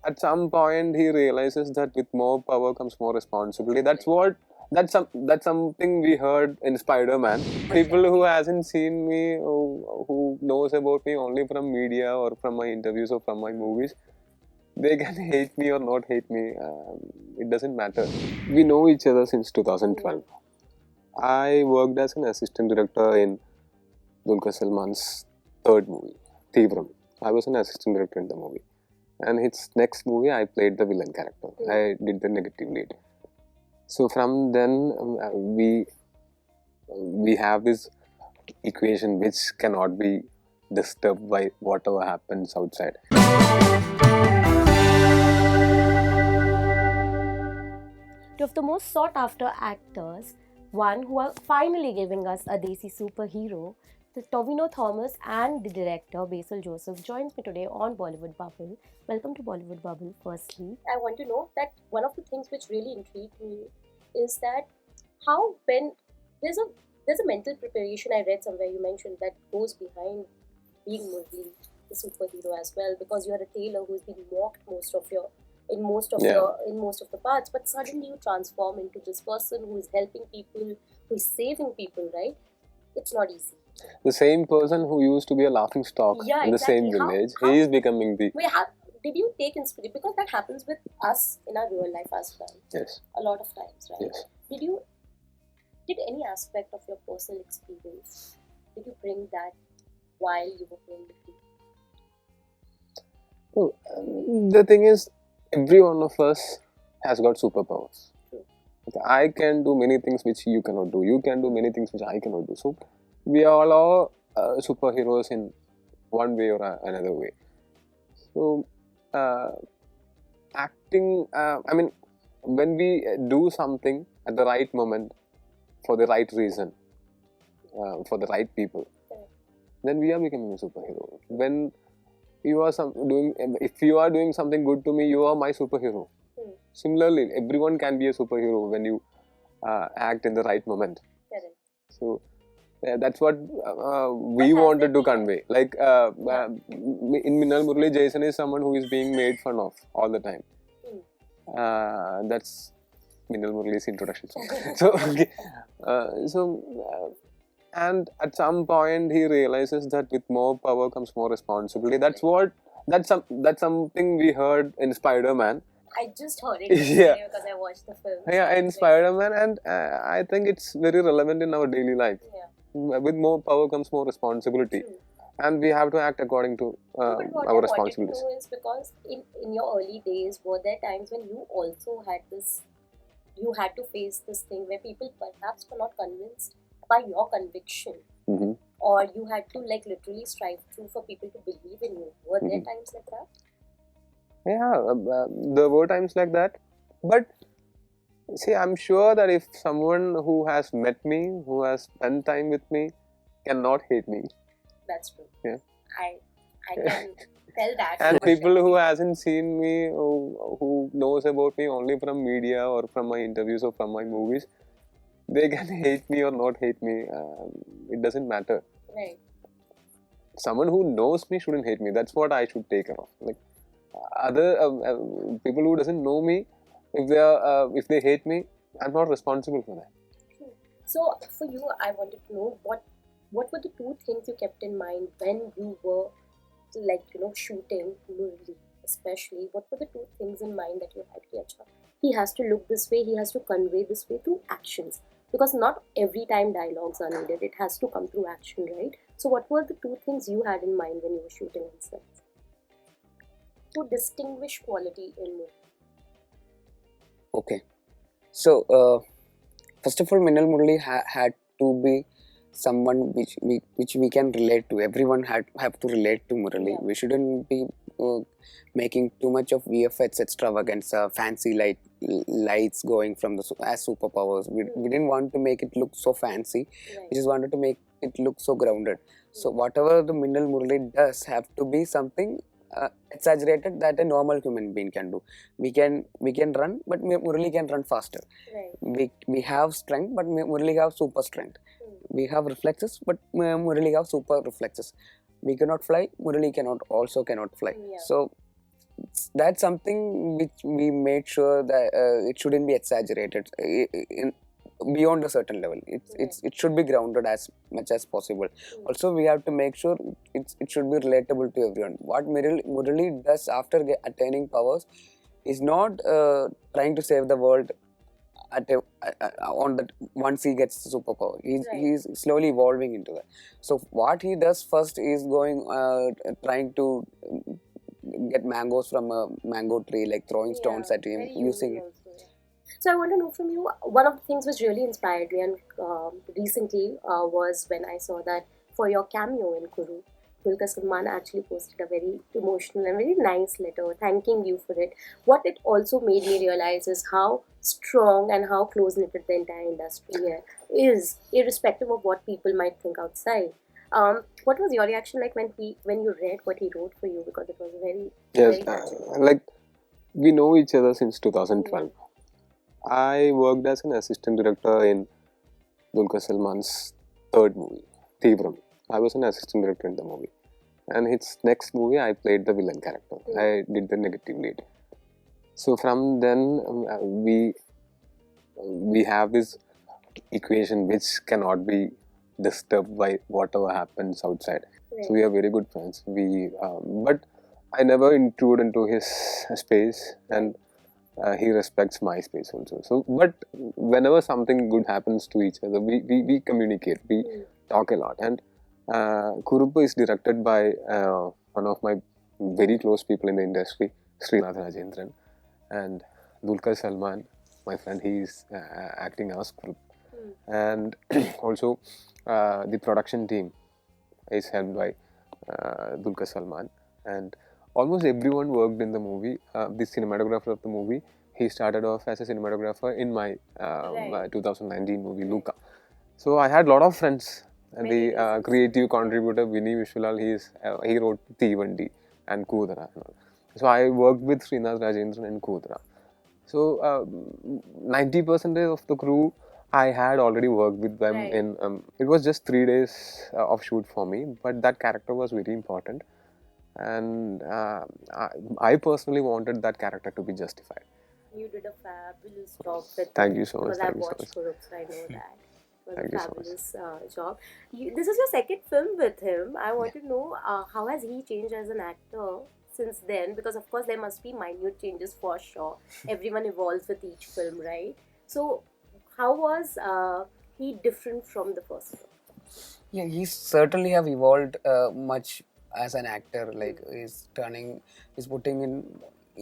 at some point he realizes that with more power comes more responsibility. That's something we heard in Spider-Man. People who hasn't seen me, who knows about me only from media or from my interviews or from my movies, they can hate me or not hate me. It doesn't matter. We know each other since 2012. I worked as an assistant director in Dulquer Salmaan's third movie, Tivram. I was an assistant director in the movie. And his next movie, I played the villain character. I did the negative lead. So from then, we have this equation which cannot be disturbed by whatever happens outside. Two of the most sought after actors, one who are finally giving us a Desi superhero, the Tovino Thomas and the director Basil Joseph joins me today on Bollywood Bubble. Welcome to Bollywood Bubble. Firstly, I want to know that one of the things which really intrigued me is that how when there's a mental preparation. I read somewhere you mentioned that goes behind being Murali, the superhero as well, because you are a tailor who's been mocked in most of the parts, but suddenly you transform into this person who is helping people, who is saving people, right? It's not easy. The same person who used to be a laughing stock in the same village, he is becoming the... Did you take inspiration? Because that happens with us in our real life as well. Yes. A lot of times, right? Yes. Did any aspect of your personal experience, did you bring that while you were playing the film? So, the thing is, every one of us has got superpowers. Okay, I can do many things which you cannot do. You can do many things which I cannot do. So, we all are superheroes in one way or another way. So, acting, when we do something at the right moment, for the right reason, for the right people, then we are becoming a superhero. When you are if you are doing something good to me, you are my superhero. Similarly, everyone can be a superhero when you act in the right moment. So that's what we wanted to convey. Like in Minnal Murali, Jason is someone who is being made fun of all the time. That's Minnal Murali's introduction song. And at some point he realizes that with more power comes more responsibility. That's something we heard in Spider-Man. I just heard it yesterday because I watched the film. Yeah, in Spider-Man, and I think it's very relevant in our daily life. With more power comes more responsibility. And we have to act according to our responsibilities. What I wanted to know is because in your early days, were there times when you also had you had to face this thing where people perhaps were not convinced by your conviction, or you had to literally strive through for people to believe in you? Were there times like that? Yeah, there were times like that. But see, I'm sure that if someone who has met me, who has spent time with me, cannot hate me. That's true. Yeah. I can tell that. And people who hasn't seen me, who knows about me only from media or from my interviews or from my movies, they can hate me or not hate me. It doesn't matter. Right. Someone who knows me shouldn't hate me. That's what I should take care of. Like other people who doesn't know me, if they hate me, I'm not responsible for that. True. So for you, I wanted to know what were the two things you kept in mind when you were shooting Murali, especially? What were the two things in mind that you had? He has to look this way, he has to convey this way through actions, because not every time dialogues are needed, it has to come through action, right? So what were the two things you had in mind when you were shooting on set to distinguish quality in Murali? Okay, so first of all, Minnal Murali had to be someone which we can relate to. Everyone have to relate to Murali. We shouldn't be making too much of VFX extravaganza, fancy lights going from as superpowers. We didn't want to make it look so fancy. We just wanted to make it look so grounded. So whatever the Minnal Murali does have to be something exaggerated that a normal human being can do. We can run, but Murali can run faster. We have strength, but Murali have super strength. We have reflexes, but Murali have super reflexes. We cannot fly, Murali cannot fly. So that's something which we made sure that it shouldn't be exaggerated in beyond a certain level. It should be grounded as much as possible. Also, we have to make sure it should be relatable to everyone. What Murali does after attaining powers is not trying to save the world on that once he gets the superpower. He's slowly evolving into that. So what he does first is going trying to get mangoes from a mango tree, like throwing stones at him, using it. So I want to know from you, one of the things which really inspired me and recently was when I saw that for your cameo in Kuru, Dulquer Salmaan actually posted a very emotional and very nice letter thanking you for it. What it also made me realize is how strong and how close-knitted the entire industry here is, irrespective of what people might think outside. What was your reaction like when you read what he wrote for you? Because it was very, Yes, very touching. like we know each other since 2012. I worked as an assistant director in Dulquer Salmaan's third movie, Tivram. I was an assistant director in the movie. And his next movie, I played the villain character. I did the negative lead. So from then, we have this equation which cannot be disturbed by whatever happens outside. So we are very good friends. But I never intrude into his space, and he respects my space also. So, but whenever something good happens to each other, we communicate, we talk a lot. And Kurup is directed by one of my very close people in the industry, Srinath Rajendran, and Dulquer Salmaan, my friend, he is acting as Kurup. And also the production team is held by Dulquer Salmaan, and almost everyone worked in the movie. The cinematographer of the movie, he started off as a cinematographer in my 2019 movie Luca. So I had a lot of friends. And the creative contributor Vinny Vishwalal, he wrote Tivandi and Kudra. So I worked with Srinath Rajendran and Kudra. So 90% of the crew I had already worked with them in. It was just 3 days of shoot for me, but that character was very important, and I personally wanted that character to be justified. You did a fabulous job with Thank you so much. because I've watched Kurup, so I know that. It was a fabulous job. This is your second film with him. I want to know how has he changed as an actor since then? Because of course there must be minute changes for sure. Everyone evolves with each film, right? So how was he different from the first film? Yeah, he certainly have evolved much as an actor. Like he's putting in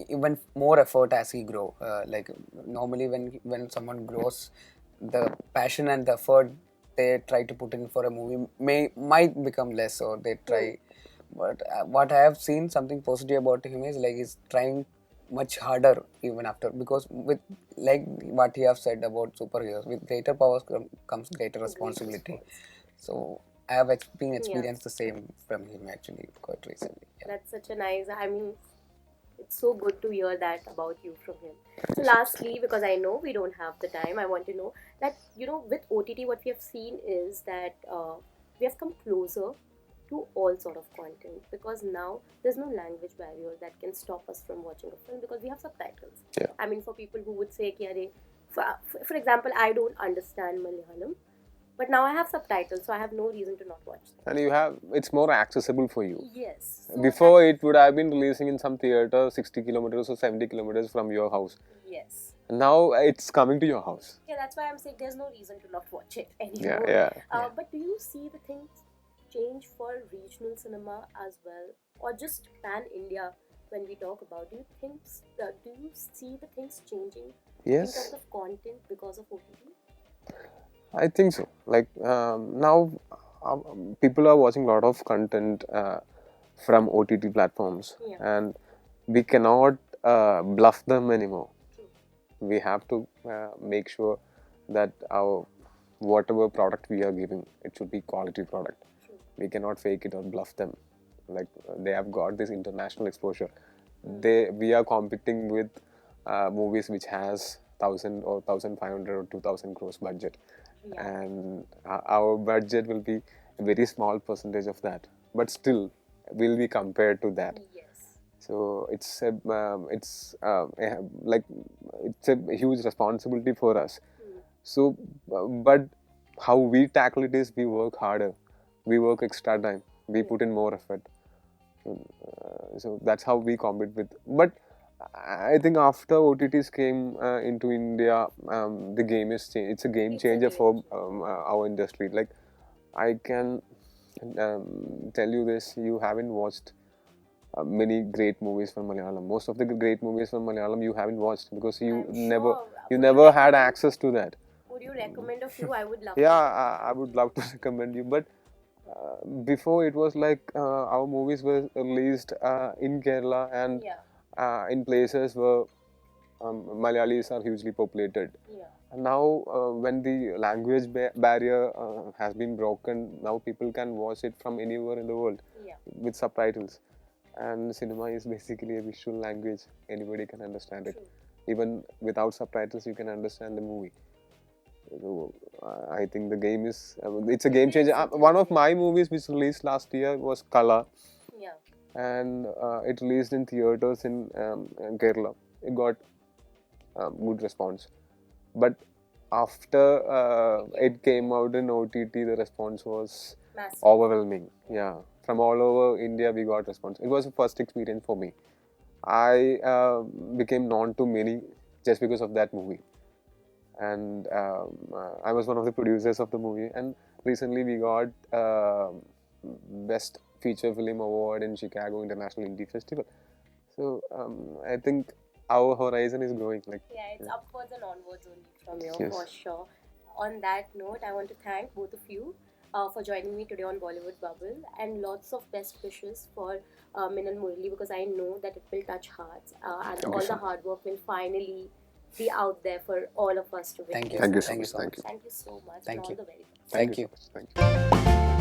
even more effort as he grow. Like normally when someone grows, the passion and the effort they try to put in for a movie might become less, or they try. But what I have seen something positive about him is like he's trying much harder even after, because with like what he have said about superheroes, with greater powers comes greater responsibility. So I have experienced the same from him actually quite recently. Yeah. That's such a nice. I mean, it's so good to hear that about you from him. So lastly, because I know we don't have the time, I want to know that with OTT, what we have seen is that we have come closer to all sort of content, because now there's no language barrier that can stop us from watching a film because we have subtitles. Yeah. I mean, for people who would say, for example, I don't understand Malayalam, but now I have subtitles, so I have no reason to not watch them. And it's more accessible for you. Yes. So before it would have been releasing in some theatre 60 kilometers or 70 kilometers from your house. Yes. Now it's coming to your house. Yeah, that's why I'm saying there's no reason to not watch it anymore. Yeah. But do you see the things change for regional cinema as well, or just pan India? When we talk about, do you see the things changing in terms of content because of OTT? I think so. Like now, people are watching a lot of content from OTT platforms, and we cannot bluff them anymore. We have to make sure that whatever product we are giving, it should be quality product. We cannot fake it or bluff them. Like they have got this international exposure. We are competing with movies which has 1,000 or 1,500 or 2,000 crores budget, and our budget will be a very small percentage of that. But still, will be compared to that. Yes. So it's like it's a huge responsibility for us. So, but how we tackle it is we work harder, we work extra time, we put in more effort. So that's how we compete with. But I think after OTTs came into India, the game is changed. It's a game changer for our industry. Like I can tell you this: you haven't watched many great movies from Malayalam. Most of the great movies from Malayalam you haven't watched because you never had access to that. Would you recommend a few? I would love Yeah, I would love to recommend you. But before it was like our movies were released in Kerala and in places where Malayalis are hugely populated. And now when the language barrier has been broken, now people can watch it from anywhere in the world with subtitles. And cinema is basically a visual language. Anybody can understand it. Even without subtitles, you can understand the movie. So, I think the game is, it's a game changer. One of my movies which released last year was Kala. And it released in theatres in Kerala. It got good response. But after it came out in OTT, the response was Massive. Overwhelming. Yeah. From all over India, we got response. It was a first experience for me. I became known to many just because of that movie. And I was one of the producers of the movie. And recently we got Best Feature Film Award in Chicago International Indie Festival. So I think our horizon is growing. Like it's upwards and onwards only from here, for sure. On that note, I want to thank both of you for joining me today on Bollywood Bubble, and lots of best wishes for Minnal Murali, because I know that it will touch hearts and all the hard work will finally be out there for all of us to witness. Thank you. Thank you so Thank you much. so Thank much. you. Thank you so much. Thank And you. all the very best. Thank you. Thank you.